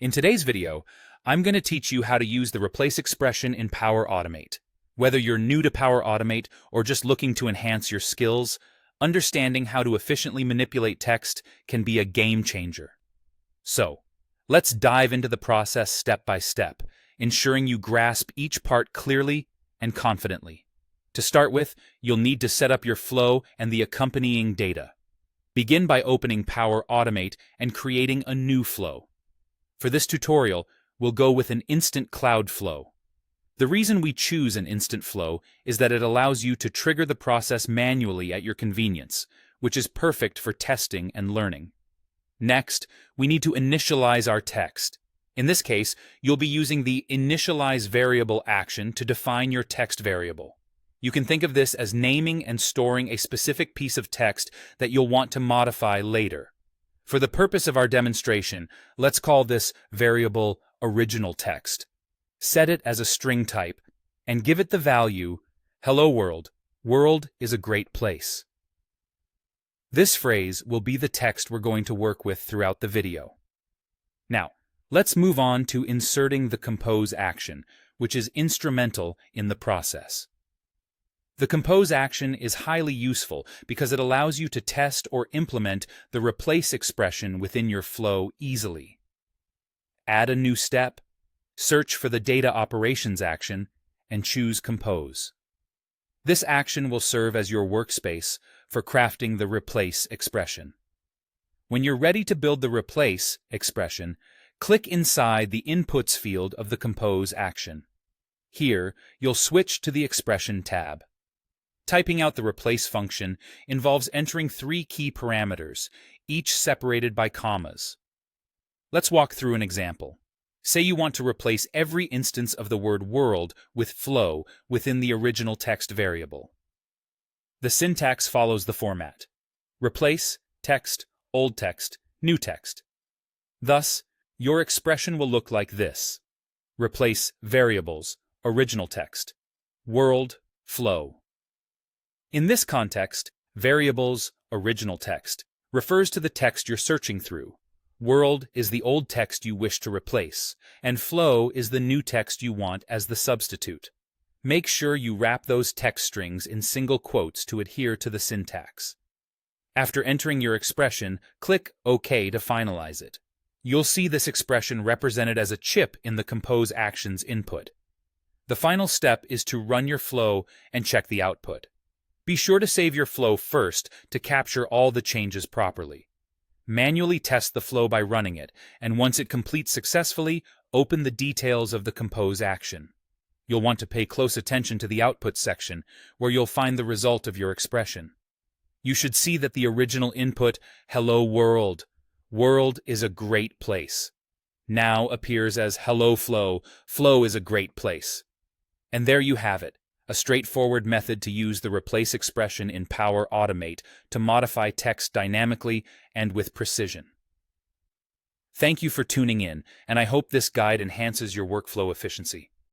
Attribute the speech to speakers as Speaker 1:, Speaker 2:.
Speaker 1: In today's video, I'm going to teach you how to use the replace expression in Power Automate. Whether you're new to Power Automate or just looking to enhance your skills, understanding how to efficiently manipulate text can be a game changer. So, let's dive into the process step by step, ensuring you grasp each part clearly and confidently. To start with, you'll need to set up your flow and the accompanying data. Begin by opening Power Automate and creating a new flow. For this tutorial, we'll go with an instant cloud flow. The reason we choose an instant flow is that it allows you to trigger the process manually at your convenience, which is perfect for testing and learning. Next, we need to initialize our text. In this case, you'll be using the initialize variable action to define your text variable. You can think of this as naming and storing a specific piece of text that you'll want to modify later. For the purpose of our demonstration, let's call this variable original text. Set it as a string type and give it the value "Hello world. World is a great place." This phrase will be the text we're going to work with throughout the video. Now, let's move on to inserting the compose action, which is instrumental in the process. The compose action is highly useful because it allows you to test or implement the replace expression within your flow easily. Add a new step, search for the data operations action, and choose compose. This action will serve as your workspace for crafting the replace expression. When you're ready to build the replace expression, click inside the inputs field of the compose action. Here, you'll switch to the expression tab. Typing out the replace function involves entering three key parameters, each separated by commas. Let's walk through an example. Say you want to replace every instance of the word world with flow within the original text variable. The syntax follows the format: replace, text, old text, new text. Thus, your expression will look like this: replace variables, original text, world, flow. In this context, variables, original text, refers to the text you're searching through. World is the old text you wish to replace, and flow is the new text you want as the substitute. Make sure you wrap those text strings in single quotes to adhere to the syntax. After entering your expression, click OK to finalize it. You'll see this expression represented as a chip in the compose action's input. The final step is to run your flow and check the output. Be sure to save your flow first to capture all the changes properly. Manually test the flow by running it, and once it completes successfully, open the details of the compose action. You'll want to pay close attention to the output section, where you'll find the result of your expression. You should see that the original input, "Hello world. World is a great place," now appears as "Hello flow. Flow is a great place." And there you have it. A straightforward method to use the replace expression in Power Automate to modify text dynamically and with precision. Thank you for tuning in, and I hope this guide enhances your workflow efficiency.